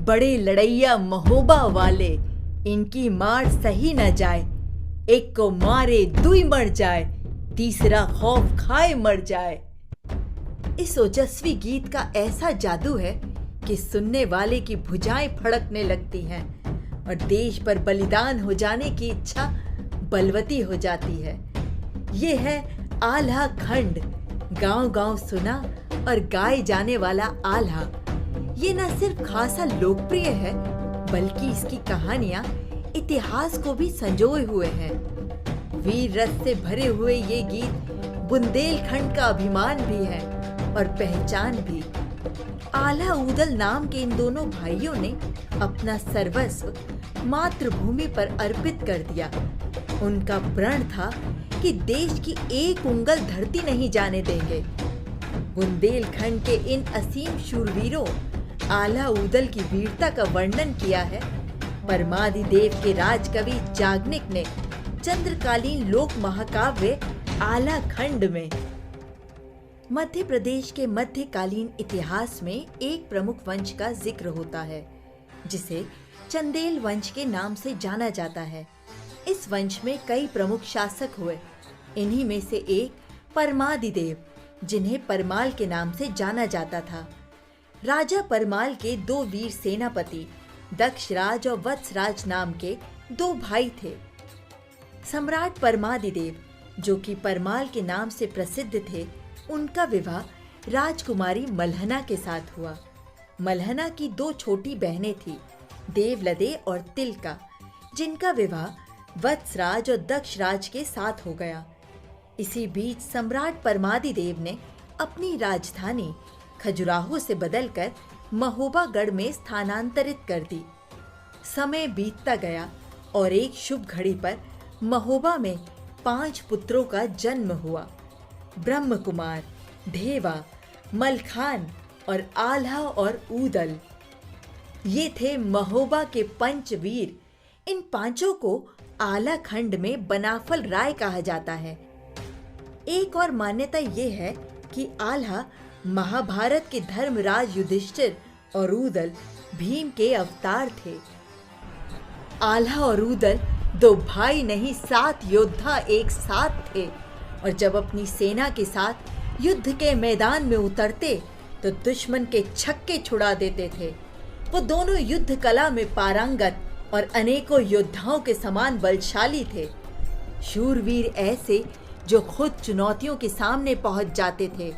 बड़े लड़ैया महोबा वाले, इनकी मार सही न जाए। एक को मारे दुई मर जाए, तीसरा खौफ खाए मर जाए। इस ओजस्वी गीत का ऐसा जादू है कि सुनने वाले की भुजाएं फड़कने लगती हैं और देश पर बलिदान हो जाने की इच्छा बलवती हो जाती है। ये है आल्हा खंड, गांव-गांव सुना और गाए जाने वाला आल्हा। ये न सिर्फ खासा लोकप्रिय है, बल्कि इसकी कहानियां इतिहास को भी संजोए हुए हैं। वीर रस से भरे हुए ये गीत बुंदेलखंड का अभिमान भी है और पहचान भी। आल्हा ऊदल नाम के इन दोनों भाइयों ने अपना सर्वस्व मातृभूमि पर अर्पित कर दिया। उनका प्रण था कि देश की एक उंगल धरती नहीं जाने देंगे। बुंदेलखंड के इन असीम शूरवीरों आल्हा ऊदल की वीरता का वर्णन किया है परमादिदेव के राजकवि जागनिक ने चंद्रकालीन लोक महाकाव्य आल्हा खंड में। मध्य प्रदेश के मध्यकालीन इतिहास में एक प्रमुख वंश का जिक्र होता है, जिसे चंदेल वंश के नाम से जाना जाता है। इस वंश में कई प्रमुख शासक हुए। इन्हीं में से एक परमादिदेव, जिन्हें परमाल के नाम से जाना जाता था। राजा परमाल के दो वीर सेनापति दक्षराज और वत्सराज नाम के दो भाई थे। सम्राट परमादिदेव, जो कि परमाल के नाम से प्रसिद्ध थे, उनका विवाह राजकुमारी मल्हना के साथ हुआ। मल्हना की दो छोटी बहनें थीं, देवलदे और तिलका, जिनका विवाह वत्सराज और दक्षराज के साथ हो गया। इसी बीच सम्राट परमादिदेव ने अपनी राजधानी खजुराहो से बदलकर महोबागढ़ में स्थानांतरित कर दी। समय बीतता गया और एक शुभ घड़ी पर महोबा में 5 पुत्रों का जन्म हुआ। ब्रह्म कुमार, ढेवा, मलखान और आल्हा और ऊदल। ये थे महोबा के पंचवीर। इन पांचों को आल्हा खंड में बनाफल राय कहा जाता है। एक और मान्यता ये है कि आल्हा महाभारत के धर्मराज युधिष्ठिर और ऊदल भीम के अवतार थे। आल्हा और ऊदल दो भाई नहीं, 7 योद्धा एक साथ थे और जब अपनी सेना के साथ युद्ध के मैदान में उतरते तो दुश्मन के छक्के छुड़ा देते थे। वो दोनों युद्ध कला में पारंगत और अनेकों योद्धाओं के समान बलशाली थे। शूरवीर ऐसे जो खुद चुनौतियों के सामने पहुंच जाते थे।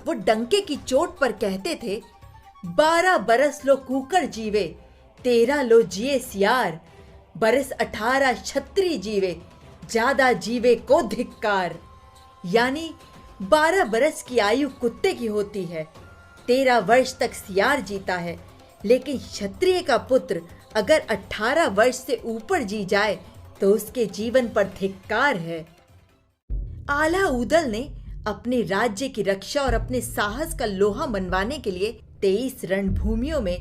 वो डंके की चोट पर कहते थे, 12 बरस लो कूकर जीवे, 13 लो जिए सियार, बरस 18 क्षत्रिय जीवे, ज्यादा जीवे को धिक्कार। यानी 12 बरस की आयु कुत्ते की होती है, 13 वर्ष तक सियार जीता है, लेकिन क्षत्रिय का पुत्र अगर 18 वर्ष से ऊपर जी जाए तो उसके जीवन पर धिक्कार है। आल्हा ऊदल ने अपने राज्य की रक्षा और अपने साहस का लोहा मनवाने के लिए 23 रणभूमियों में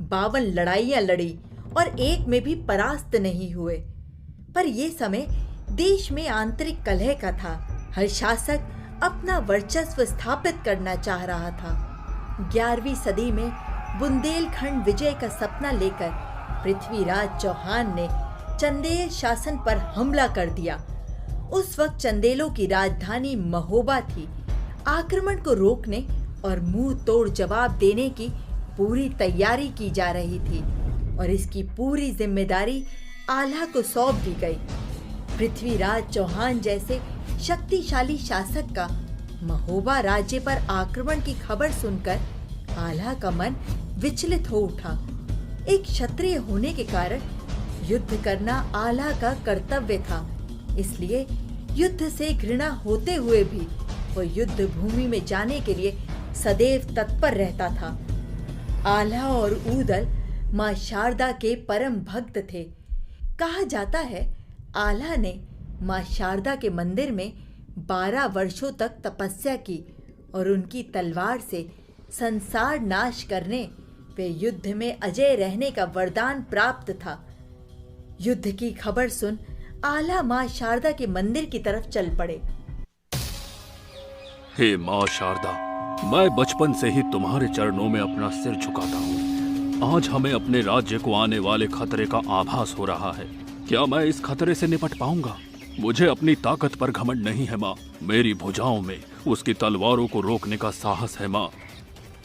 52 लड़ाइयां लड़ी और एक में भी परास्त नहीं हुए। पर यह समय देश में आंतरिक कलह का था। हर शासक अपना वर्चस्व स्थापित करना चाह रहा था। 11वीं सदी में बुंदेलखंड विजय का सपना लेकर पृथ्वीराज चौहान ने चंदेल शासन पर हमला कर दिया। उस वक्त चंदेलों की राजधानी महोबा थी। आक्रमण को रोकने और मुंह तोड़ जवाब देने की पूरी तैयारी की जा रही थी और इसकी पूरी जिम्मेदारी आल्हा को सौंप दी गई। पृथ्वीराज चौहान जैसे शक्तिशाली शासक का महोबा राज्य पर आक्रमण की खबर सुनकर आल्हा का मन विचलित हो उठा। एक क्षत्रिय होने के कारण युद्ध करना आल्हा का कर्तव्य था, इसलिए युद्ध से घृणा होते हुए भी वो युद्ध भूमि में जाने के लिए सदैव तत्पर रहता था। आल्हा और ऊदल मां शारदा के परम भक्त थे। कहा जाता है आल्हा ने मां शारदा के मंदिर में 12 वर्षों तक तपस्या की और उनकी तलवार से संसार नाश करने वे युद्ध में अजय रहने का वरदान प्राप्त था। युद्ध की खबर सुन आल्हा मां शारदा के मंदिर की तरफ चल पड़े। हे मां शारदा, मैं बचपन से ही तुम्हारे चरणों में अपना सिर झुकाता हूँ। आज हमें अपने राज्य को आने वाले खतरे का आभास हो रहा है। क्या मैं इस खतरे से निपट पाऊंगा? मुझे अपनी ताकत पर घमंड नहीं है माँ। मेरी भुजाओं में उसकी तलवारों को रोकने का साहस है माँ।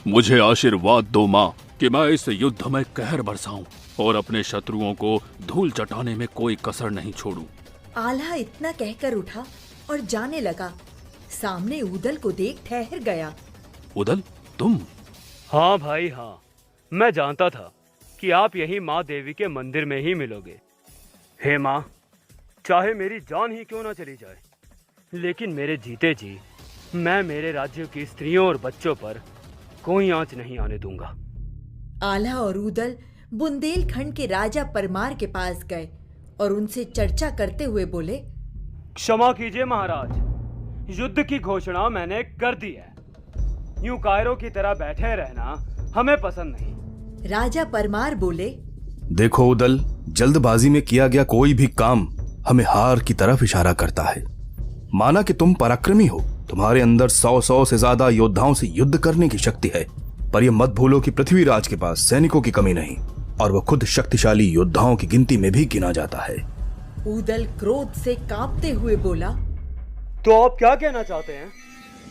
मुझे आशीर्वाद दो माँ कि मैं इस युद्ध में कहर बरसाऊं और अपने शत्रुओं को धूल चटाने में कोई कसर नहीं छोड़ूं। आल्हा इतना कहकर उठा और जाने लगा। सामने ऊदल को देख ठहर गया। उदल, तुम? हाँ भाई हाँ, मैं जानता था कि आप यही माँ देवी के मंदिर में ही मिलोगे। हे माँ, चाहे मेरी जान ही क्यों ना चली जाए, लेकिन मेरे जीते जी मैं मेरे राज्य की स्त्रियों और बच्चों पर कोई आंच नहीं आने दूंगा। आल्हा और ऊदल बुंदेलखंड के राजा परमार के पास गए और उनसे चर्चा करते हुए बोले, क्षमा कीजिए महाराज, युद्ध की घोषणा मैंने कर दी है। यूं कायरों की तरह बैठे रहना हमें पसंद नहीं। राजा परमार बोले, देखो उदल, जल्दबाजी में किया गया कोई भी काम हमें हार की तरफ इशारा करता है। माना कि तुम पराक्रमी हो, तुम्हारे अंदर 100 से ज्यादा योद्धाओं से युद्ध करने की शक्ति है, पर यह मत भूलो कि पृथ्वीराज के पास सैनिकों की कमी नहीं और वह खुद शक्तिशाली योद्धाओं की गिनती में भी गिना जाता है। ऊदल क्रोध से कांपते हुए बोला, तो आप क्या कहना चाहते हैं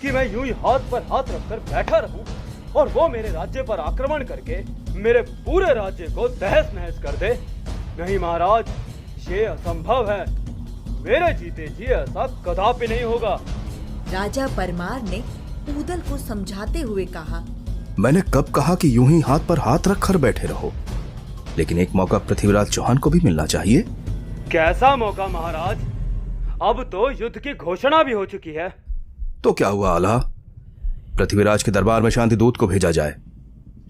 कि मैं यूं ही हाथ पर हाथ रखकर बैठा रहूं और वो मेरे राज्य पर आक्रमण करके मेरे पूरे राज्य को तहस नहस कर दे? नहीं महाराज, ये असंभव है। मेरे जीते जी ऐसा कदापि नहीं होगा। राजा परमार ने ऊदल को समझाते हुए कहा, मैंने कब कहा कि यूं ही हाथ पर हाथ रखकर बैठे रहो? लेकिन एक मौका पृथ्वीराज चौहान को भी मिलना चाहिए। कैसा मौका महाराज? अब तो युद्ध की घोषणा भी हो चुकी है। तो क्या हुआ आल्हा? पृथ्वीराज के दरबार में शांति दूत को भेजा जाए,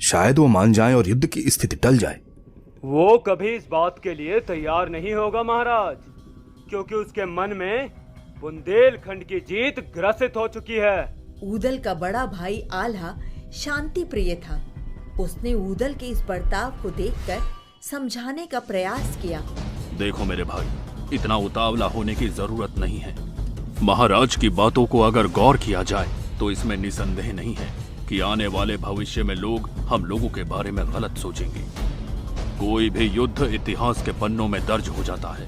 शायद वो मान जाएं और युद्ध की स्थिति टल जाए। वो कभी इस बात के लिए तैयार नहीं होगा महाराज, क्योंकि उसके मन में बुंदेलखंड की जीत ग्रसित हो चुकी है। ऊदल का बड़ा भाई आल्हा शांति प्रिय था। उसने ऊदल के इस बर्ताव को देखकर समझाने का प्रयास किया। देखो मेरे भाई, इतना उतावला होने की जरूरत नहीं है। महाराज की बातों को अगर गौर किया जाए तो इसमें निसंदेह नहीं है कि आने वाले भविष्य में लोग हम लोगों के बारे में गलत सोचेंगे। कोई भी युद्ध इतिहास के पन्नों में दर्ज हो जाता है।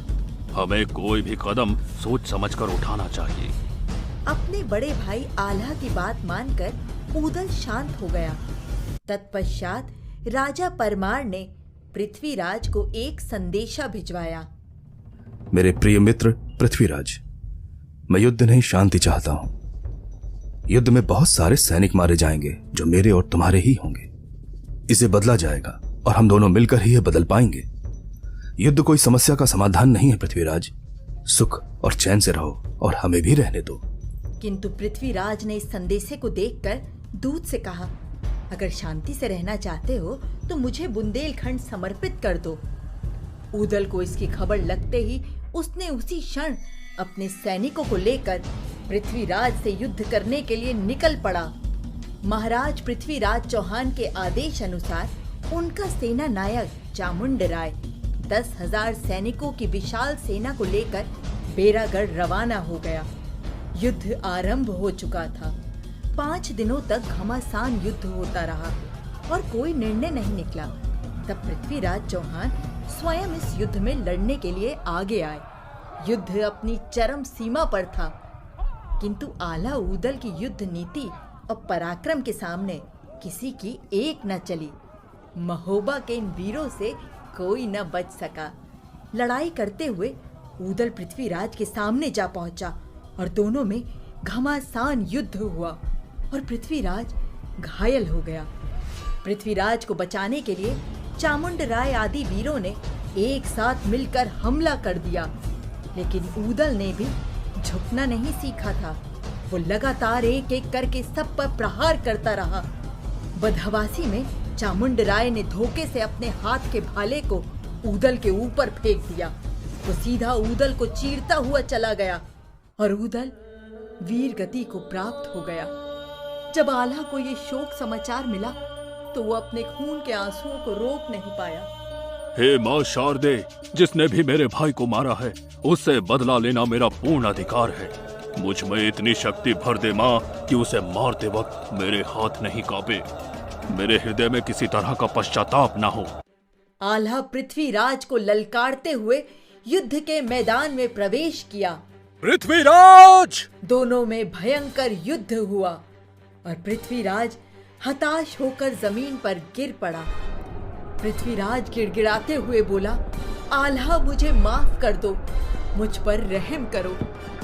हमें कोई भी कदम सोच समझकर उठाना चाहिए। अपने बड़े भाई आल्हा की बात मानकर ऊदल शांत हो गया। तत्पश्चात राजा परमार ने पृथ्वीराज को एक संदेशा भिजवाया। मेरे प्रिय मित्र पृथ्वीराज, मैं युद्ध नहीं शांति चाहता हूं। युद्ध में बहुत सारे सैनिक मारे जाएंगे जो मेरे और तुम्हारे ही होंगे। इसे बदला जाएगा और हम दोनों मिलकर ही यह बदल पाएंगे। युद्ध कोई समस्या का समाधान नहीं है पृथ्वीराज। सुख और चैन से रहो और हमें भी रहने दो। किंतु पृथ्वीराज ने इस संदेशे को देखकर दूत से कहा, अगर शांति से रहना चाहते हो तो मुझे बुंदेलखंड समर्पित कर दो। ऊदल को इसकी खबर लगते ही उसने उसी क्षण अपने सैनिकों को लेकर पृथ्वीराज से युद्ध करने के लिए निकल पड़ा। महाराज पृथ्वीराज चौहान के आदेश अनुसार उनका सेना नायक चामुंडराय 10,000 सैनिकों की विशाल सेना को लेकर बेरागढ़ रवाना हो गया। युद्ध आरंभ हो चुका था। 5 दिनों तक घमासान युद्ध होता रहा और कोई निर्णय नहीं निकला। तब पृथ्वीराज चौहान स्वयं इस युद्ध में लड़ने के लिए आगे आए। युद्ध अपनी चरम सीमा पर था, किंतु आल्हा ऊदल की युद्ध नीति और पराक्रम के सामने किसी की एक न चली। महोबा के इन वीरों से कोई न बच सका। लड़ाई करते हुए ऊदल पृथ्वीराज के सामने जा पहुंचा और दोनों में घमासान युद्ध हुआ और पृथ्वीराज घायल हो गया। पृथ्वीराज को बचाने के लिए चामुंडराय आदि वीरों ने एक साथ मिलकर हमला कर दिया, लेकिन ऊदल ने भी झुकना नहीं सीखा था। वो लगातार एक एक करके सब पर प्रहार करता रहा। बदहवासी में चामुंडराय ने धोखे से अपने हाथ के भाले को ऊदल के ऊपर फेंक दिया। वो सीधा ऊदल को चीरता हुआ चला गया और ऊदल वीर गति को प्राप्त हो गया। जब आल्हा को ये शोक समाचार मिला तो वो अपने खून के आंसुओं को रोक नहीं पाया। हे माँ शारदे, जिसने भी मेरे भाई को मारा है उससे बदला लेना मेरा पूर्ण अधिकार है। मुझ में इतनी शक्ति भर दे माँ कि उसे मारते वक्त मेरे हाथ नहीं कांपे। मेरे हृदय में किसी तरह का पश्चाताप ना हो। आल्हा पृथ्वीराज को ललकारते हुए युद्ध के मैदान में प्रवेश किया। पृथ्वीराज! दोनों में भयंकर युद्ध हुआ और पृथ्वीराज हताश होकर जमीन पर गिर पड़ा। पृथ्वीराज गिड़गिड़ाते हुए बोला, आल्हा मुझे माफ कर दो, मुझ पर रहम करो,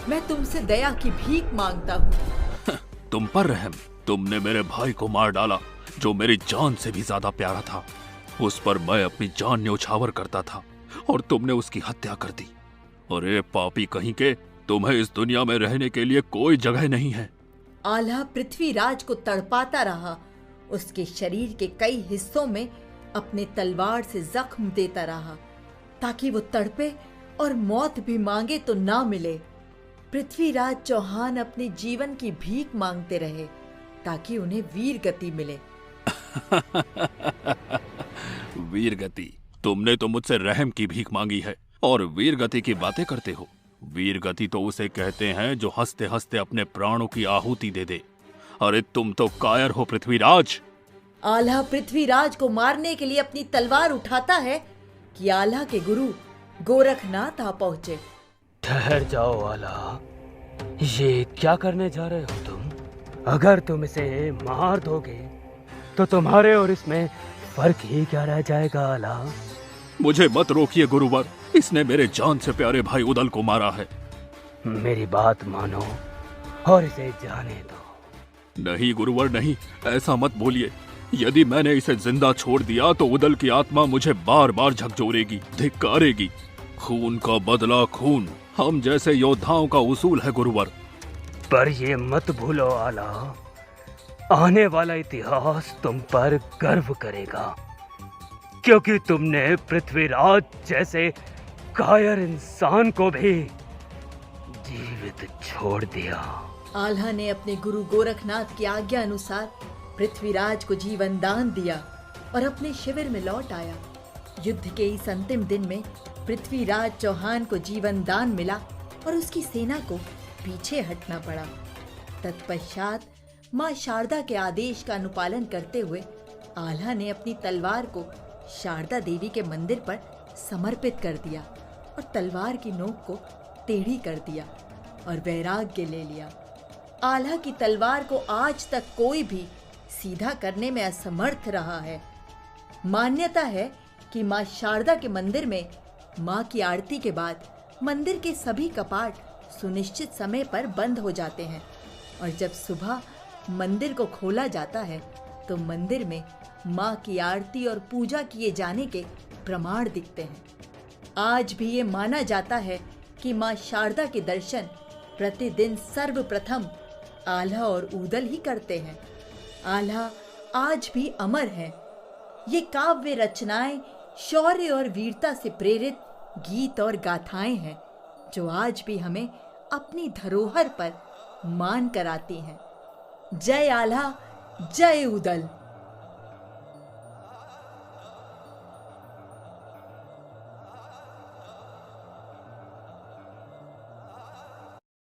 मैं तुमसे दया की भीख मांगता हूँ। तुम पर रहम? तुमने मेरे भाई को मार डाला जो मेरी जान से भी ज्यादा प्यारा था। उस पर मैं अपनी जान न्यौछावर करता था और तुमने उसकी हत्या कर दी। अरे पापी कहीं के, तुम्हें इस दुनिया में रहने के लिए कोई जगह नहीं है। आल्हा पृथ्वीराज को तड़पाता रहा, उसके शरीर के कई हिस्सों में अपने तलवार से जख्म देता रहा ताकि वो तड़पे और मौत भी मांगे तो ना मिले। पृथ्वीराज चौहान अपने जीवन की भीख मांगते रहे ताकि उन्हें वीर गति मिले। वीर गति? तुमने तो मुझसे रहम की भीख मांगी है और वीर गति की बातें करते हो। वीर गति तो उसे कहते हैं जो हंसते हंसते अपने प्राणों की आहुति दे दे। अरे तुम तो कायर हो पृथ्वीराज। आल्हा पृथ्वीराज को मारने के लिए अपनी तलवार उठाता है कि आल्हा के गुरु गोरखनाथ आ पहुंचे। ठहर जाओ आल्हा, ये क्या करने जा रहे हो तुम? अगर तुम इसे मार दोगे तो तुम्हारे और इसमें फर्क ही क्या रह जाएगा आल्हा? मुझे मत रोकिए गुरुवर, इसने मेरे जान से प्यारे भाई उदल को मारा है। मेरी बात मानो और इसे जाने दो। नहीं गुरुवर नहीं, ऐसा मत बोलिए। यदि मैंने इसे जिंदा छोड़ दिया तो उदल की आत्मा मुझे बार बार झकझोरेगी, धिक्कारेगी। खून का बदला खून, हम जैसे योद्धाओं का उसूल है गुरुवर। पर ये मत भूलो आल्हा, आने वाला इतिहास तुम पर गर्व करेगा, क्योंकि तुमने पृथ्वीराज जैसे कायर इंसान को भी जीवित छोड़ दिया। आल्हा ने अपने गुरु गोरखनाथ की आज्ञा अनुसार पृथ्वीराज को जीवन दान दिया और अपने शिविर में लौट आया। युद्ध के इस अंतिम दिन में पृथ्वीराज चौहान को जीवन दान मिला और उसकी सेना को पीछे हटना पड़ा। तत्पश्चात मां शारदा के आदेश का अनुपालन करते हुए आल्हा ने अपनी तलवार को शारदा देवी के मंदिर पर समर्पित कर दिया और तलवार की नोक को टेढ़ी कर दिया और वैराग्य ले लिया। आल्हा की तलवार को आज तक कोई भी सीधा करने में असमर्थ रहा है। मान्यता है कि मां शारदा के मंदिर में मां की आरती के बाद मंदिर के सभी कपाट सुनिश्चित समय पर बंद हो जाते हैं और जब सुबह मंदिर को खोला जाता है तो मंदिर में मां की आरती और पूजा किए जाने के प्रमाण दिखते हैं। आज भी ये माना जाता है कि मां शारदा के दर्शन प्रतिदिन सर्वप्रथम आल्हा और उदल ही करते हैं। आल्हा आज भी अमर है। ये काव्य रचनाएं शौर्य और वीरता से प्रेरित गीत और गाथाएं हैं जो आज भी हमें अपनी धरोहर पर मान कराती हैं। जय आल्हा, जय उदल।